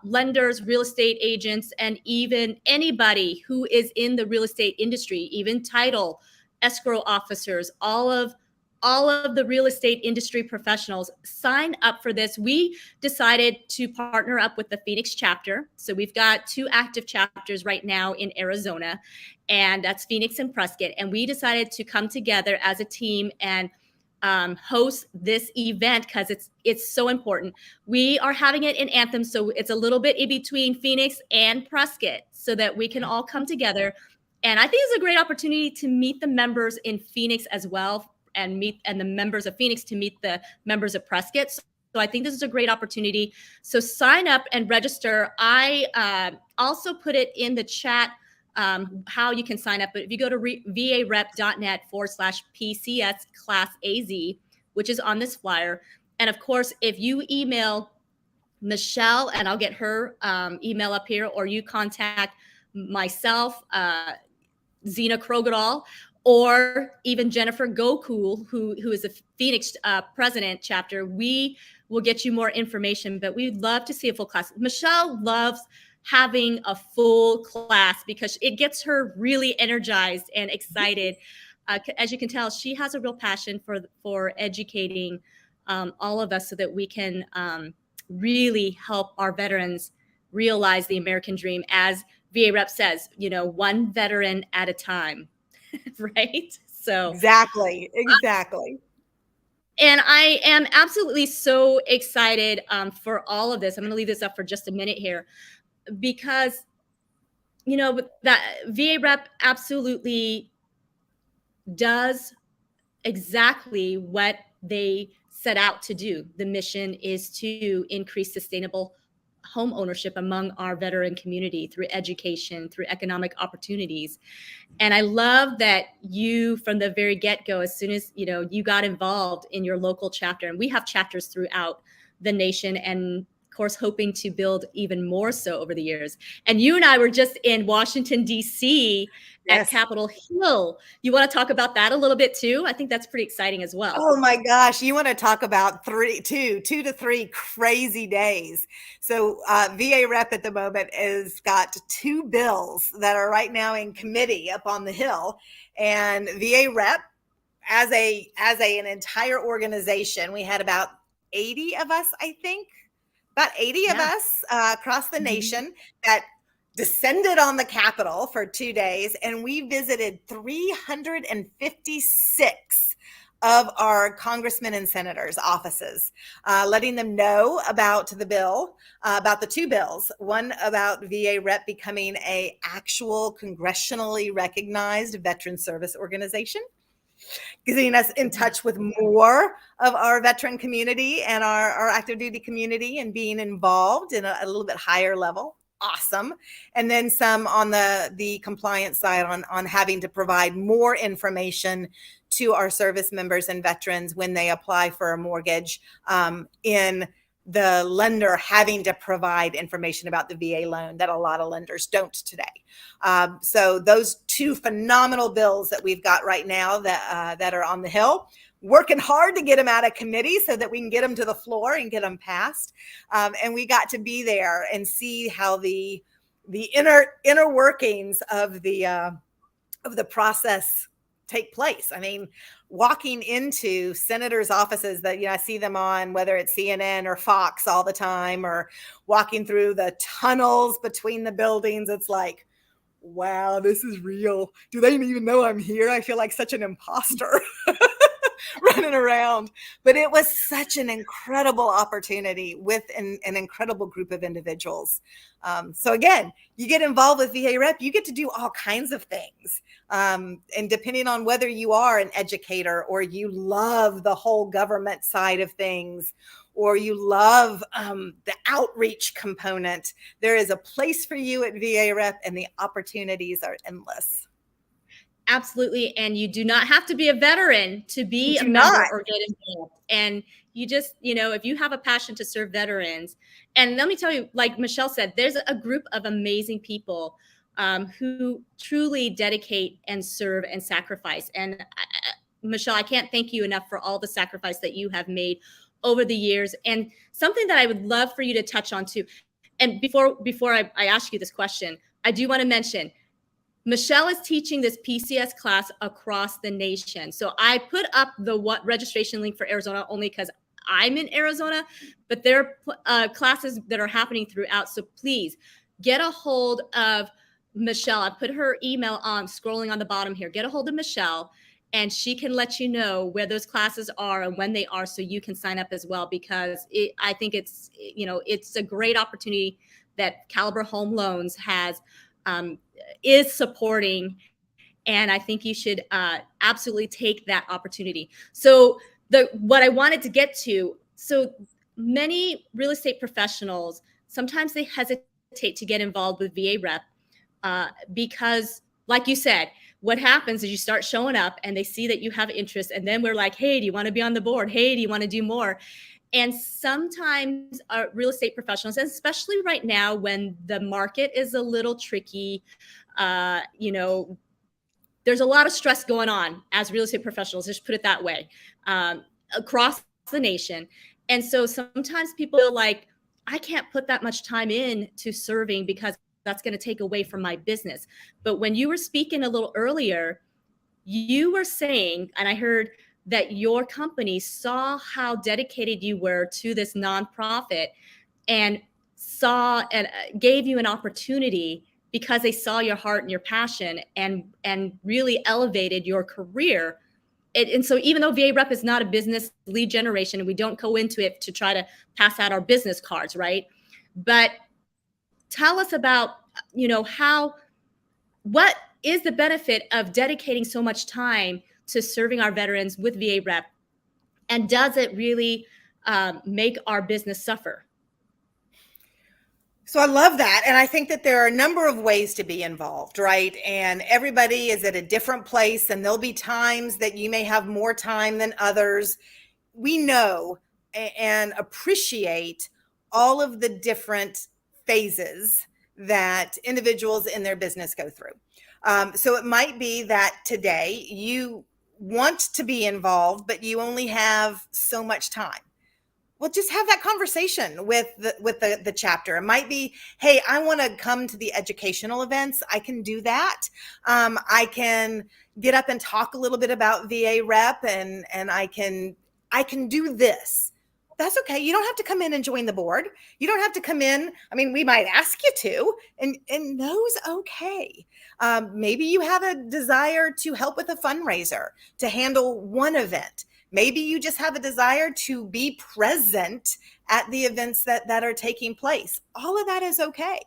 Lenders, real estate agents, and even anybody who is in the real estate industry, even title, escrow officers, all of the real estate industry professionals, sign up for this. We decided to partner up with the Phoenix chapter. So we've got 2 active chapters right now in Arizona, and that's Phoenix and Prescott. And we decided to come together as a team and host this event because it's so important. We are having it in Anthem, so it's a little bit in between Phoenix and Prescott, so that we can all come together. And I think it's a great opportunity to meet the members in Phoenix as well, and the members of Phoenix to meet the members of Prescott. So I think this is a great opportunity. So sign up and register. I also put it in the chat how you can sign up. But if you go to varep.net/PCS class AZ, which is on this flyer. And of course, if you email Michelle, and I'll get her email up here, or you contact myself, Zena Krogadal, or even Jennifer Gokul, who is a Phoenix president chapter, we will get you more information. But we'd love to see a full class. Michelle loves having a full class because it gets her really energized and excited. As you can tell, she has a real passion for educating all of us so that we can really help our veterans realize the American dream. As VA Rep says, one veteran at a time, right? So exactly. And I am absolutely so excited for all of this. I'm going to leave this up for just a minute here, because that VA Rep absolutely does exactly what they set out to do. The mission is to increase sustainable home ownership among our veteran community through education, through economic opportunities. And I love that you, from the very get-go, as soon as you got involved in your local chapter, and we have chapters throughout the nation, and of course hoping to build even more so over the years. And you and I were just in Washington, D.C. Yes. at Capitol Hill. You want to talk about that a little bit too? I think that's pretty exciting as well. Oh my gosh, you want to talk about 2 to 3 crazy days. So VA Rep at the moment has got 2 bills that are right now in committee up on the Hill, and VA Rep as an entire organization, we had about 80 of us, I think. About 80 of us across the nation that descended on the Capitol for 2 days, and we visited 356 of our congressmen and senators' offices, letting them know about the bill, about the 2 bills, one about VA Rep becoming a actual congressionally recognized veteran service organization, getting us in touch with more of our veteran community and our active duty community, and being involved in a little bit higher level. Awesome. And then some on the compliance side on having to provide more information to our service members and veterans when they apply for a mortgage, in the lender having to provide information about the VA loan that a lot of lenders don't today. So those 2 phenomenal bills that we've got right now that are on the Hill, working hard to get them out of committee so that we can get them to the floor and get them passed. And we got to be there and see how the inner workings of the process take place. I mean, walking into senators' offices that I see them on, whether it's CNN or Fox all the time, or walking through the tunnels between the buildings, it's like, wow, this is real. Do they even know I'm here? I feel like such an imposter. running around. But it was such an incredible opportunity with an incredible group of individuals. So again, you get involved with VA Rep, you get to do all kinds of things. And depending on whether you are an educator or you love the whole government side of things, or you love the outreach component, there is a place for you at VA Rep, and the opportunities are endless. Absolutely. And you do not have to be a veteran to be a Do member not. or get involved. And you just, if you have a passion to serve veterans, and let me tell you, like Michelle said, there's a group of amazing people who truly dedicate and serve and sacrifice. And Michelle, I can't thank you enough for all the sacrifice that you have made over the years. And something that I would love for you to touch on too. And before I ask you this question, I do want to mention Michelle is teaching this PCS class across the nation. So I put up the registration link for Arizona only because I'm in Arizona, but there are classes that are happening throughout. So please get a hold of Michelle. I put her email on scrolling on the bottom here. Get a hold of Michelle, and she can let you know where those classes are and when they are, so you can sign up as well, because I think it's a great opportunity that Caliber Home Loans is supporting, and I think you should absolutely take that opportunity. So what I wanted to get to, so many real estate professionals, sometimes they hesitate to get involved with VA Rep because, like you said, what happens is you start showing up and they see that you have interest, and then we're like, hey, do you want to be on the board? Hey, do you want to do more? And sometimes real estate professionals, and especially right now when the market is a little tricky, there's a lot of stress going on as real estate professionals, just put it that way, across the nation. And so sometimes people feel like, I can't put that much time in to serving because that's going to take away from my business. But when you were speaking a little earlier, you were saying, and I heard that your company saw how dedicated you were to this nonprofit and saw and gave you an opportunity because they saw your heart and your passion and really elevated your career. And so even though VA Rep is not a business lead generation, we don't go into it to try to pass out our business cards, right? But tell us about, what is the benefit of dedicating so much time to serving our veterans with VA Rep? And does it really make our business suffer? So I love that. And I think that there are a number of ways to be involved, right? And everybody is at a different place, and there'll be times that you may have more time than others. We know and appreciate all of the different phases that individuals in their business go through. So it might be that today you want to be involved, but you only have so much time. Well, just have that conversation with the chapter. It might be, hey, I want to come to the educational events. I can do that. I can get up and talk a little bit about VA Rep, and I can do this. That's okay. You don't have to come in and join the board. You don't have to come in. I mean, we might ask you to, and those okay. Maybe you have a desire to help with a fundraiser, to handle one event. Maybe you just have a desire to be present at the events that are taking place. All of that is okay.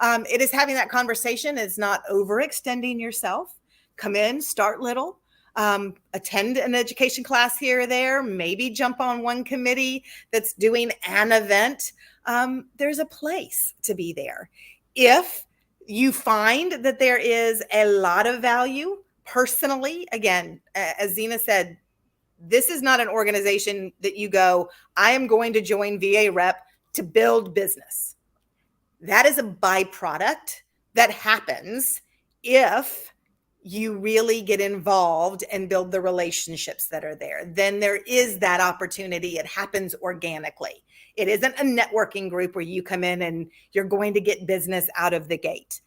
It is having that conversation. It's not overextending yourself. Come in, start little, attend an education class here or there, maybe jump on one committee that's doing an event. There's a place to be there. If you find that there is a lot of value personally, again, as Zena said, this is not an organization that you go, I am going to join VA Rep to build business. That is a byproduct that happens if you really get involved and build the relationships that are there. Then there is that opportunity. It happens organically. It isn't a networking group where you come in and you're going to get business out of the gate.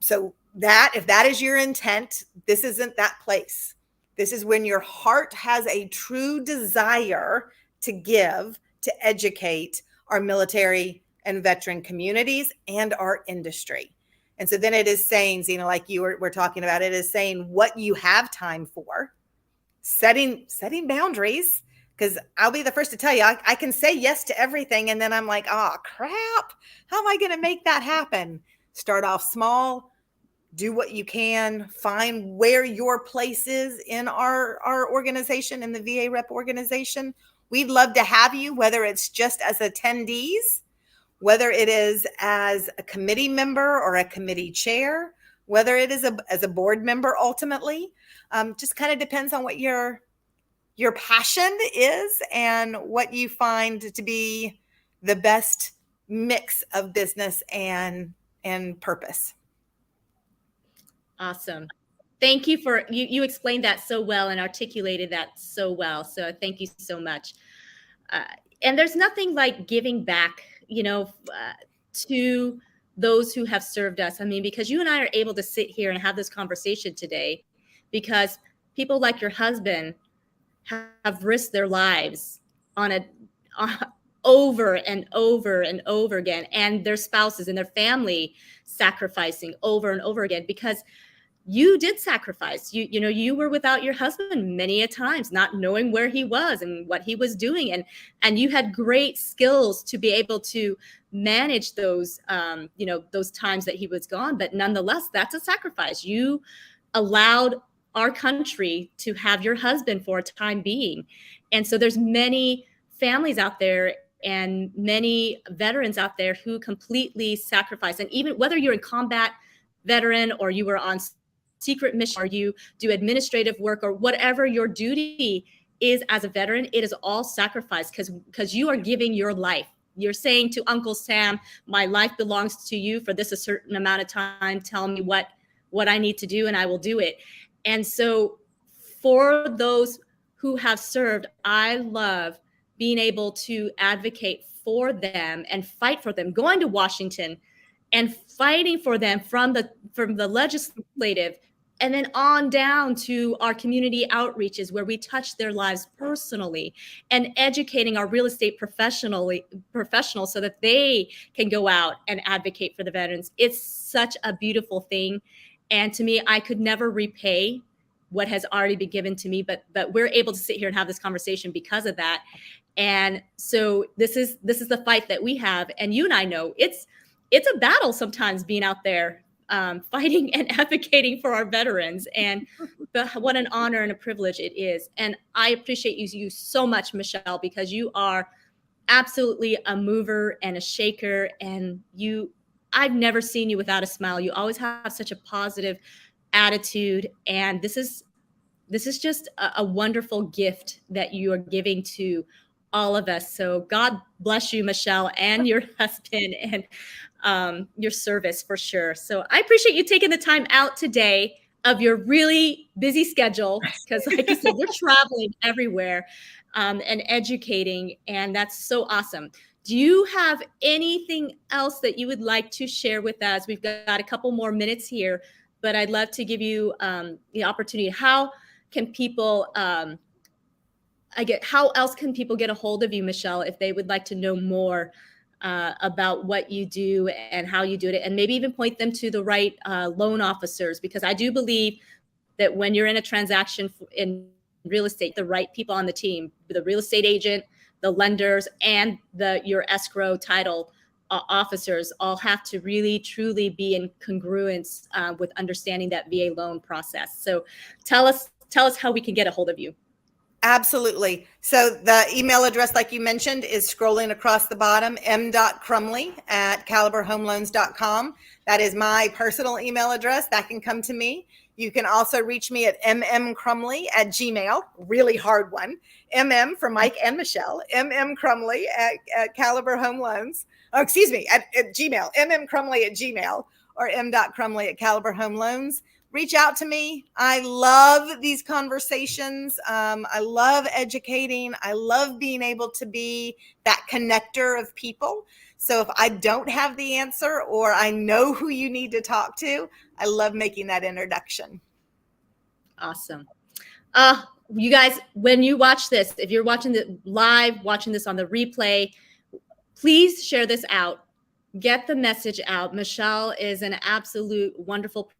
So if that is your intent, this isn't that place. This is when your heart has a true desire to give, to educate our military and veteran communities and our industry. And so then it is saying, Zena, like you were talking about, it is saying what you have time for setting boundaries, because I'll be the first to tell you, I can say yes to everything, and then I'm like, oh crap, how am I going to make that happen? Start off small, do what you can, find where your place is in our organization, in the VA rep organization. We'd love to have you, whether it's just as attendees, whether it is as a committee member or a committee chair, whether it is as a board member ultimately. Just kind of depends on what your passion is and what you find to be the best mix of business and purpose. Awesome. Thank you for you explained that so well and articulated that so well. So thank you so much. Uh, and there's nothing like giving back, to those who have served us. I mean, because you and I are able to sit here and have this conversation today because people like your husband have risked their lives on over and over and over again, and their spouses and their family sacrificing over and over again because you did sacrifice. You were without your husband many a times, not knowing where he was and what he was doing, and you had great skills to be able to manage those those times that he was gone. But nonetheless, that's a sacrifice. You allowed our country to have your husband for a time being, and so there's many families out there and many veterans out there who completely sacrifice. And even whether you're in combat veteran or you were on secret mission or you do administrative work or whatever your duty is as a veteran, it is all sacrifice because you are giving your life. You're saying to Uncle Sam, my life belongs to you for this a certain amount of time. Tell me what I need to do and I will do it. And so for those who have served, I love being able to advocate for them and fight for them, going to Washington and fighting for them from the legislative and then on down to our community outreaches where we touch their lives personally and educating our real estate professionals so that they can go out and advocate for the veterans. It's such a beautiful thing. And to me, I could never repay what has already been given to me, but we're able to sit here and have this conversation because of that. And so this is the fight that we have. And you and I know it's a battle sometimes being out there fighting and advocating for our veterans. And what an honor and a privilege it is. And I appreciate you so much, Michelle, because you are absolutely a mover and a shaker. And I've never seen you without a smile. You always have such a positive attitude. And this is just a wonderful gift that you are giving to all of us. So God bless you, Michelle, and your husband and your service for sure. So I appreciate you taking the time out today of your really busy schedule, because like you said, you're traveling everywhere and educating, and that's so awesome. Do you have anything else that you would like to share with us? We've got a couple more minutes here, but I'd love to give you the opportunity. How can people how else can people get a hold of you, Michelle, if they would like to know more about what you do and how you do it, and maybe even point them to the right loan officers? Because I do believe that when you're in a transaction in real estate, the right people on the team, the real estate agent, the lenders, and your escrow title officers all have to really truly be in congruence with understanding that VA loan process. So tell us how we can get a hold of you. Absolutely. So the email address, like you mentioned, is scrolling across the bottom, m.crumley@caliberhomeloans.com. That is my personal email address. That can come to me. You can also reach me at mmcrumley@gmail. Really hard one. MM for Mike and Michelle. mmcrumley at Caliber Home Loans. Oh, excuse me, at Gmail. mmcrumley@gmail or m.crumley@Caliber Home Loans. Reach out to me. I love these conversations. I love educating. I love being able to be that connector of people. So if I don't have the answer or I know who you need to talk to, I love making that introduction. Awesome. You guys, when you watch this, if you're watching the live, watching this on the replay, please share this out. Get the message out. Michelle is an absolute wonderful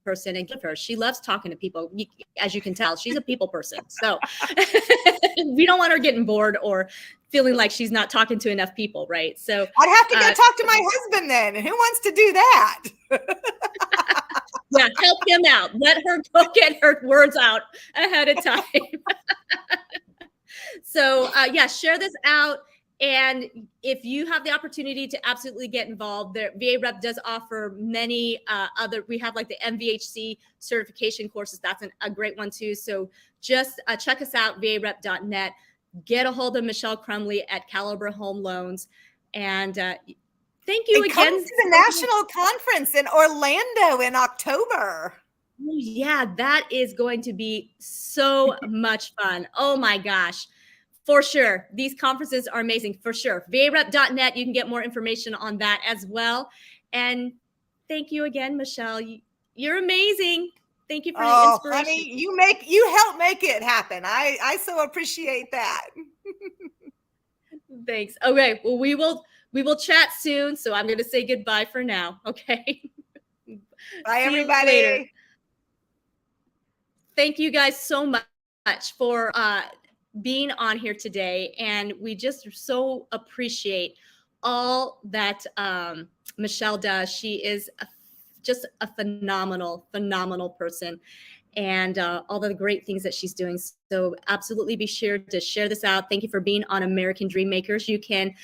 person and give her. She loves talking to people. As you can tell, she's a people person. So we don't want her getting bored or feeling like she's not talking to enough people, right? So I'd have to go talk to my husband then. Who wants to do that? Yeah, help him out. Let her go get her words out ahead of time. So yeah, share this out. And if you have the opportunity to absolutely get involved, the VA Rep does offer many other, we have like the MVHC certification courses. That's a great one too. So just check us out, varep.net. Get a hold of Michelle Crumley at Caliber Home Loans. And thank you again. Come to the national conference in Orlando in October. Oh, yeah, that is going to be so much fun. Oh my gosh. For sure. These conferences are amazing, for sure. varep.net, you can get more information on that as well. And thank you again, Michelle. You're amazing. Thank you for the inspiration. Honey, you help make it happen. I so appreciate that. Thanks. Okay, well, we will chat soon. So I'm going to say goodbye for now. Okay. Bye, everybody. Thank you guys so much for being on here today. And we just so appreciate all that Michelle does. She is just a phenomenal person, and all the great things that she's doing. So absolutely be sure to share this out. Thank you for being on American Dream Makers. You can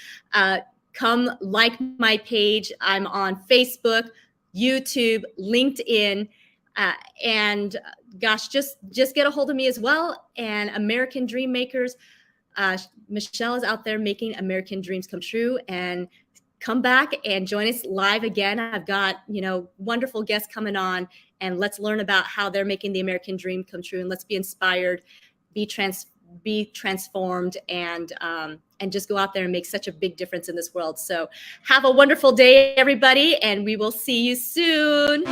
come like my page. I'm on Facebook, YouTube, LinkedIn, and gosh, just get a hold of me as well. And American Dream Makers, Michelle is out there making American dreams come true. And come back and join us live again. I've got, wonderful guests coming on, and let's learn about how they're making the American dream come true. And let's be inspired, be transformed, and just go out there and make such a big difference in this world. So have a wonderful day, everybody, and we will see you soon.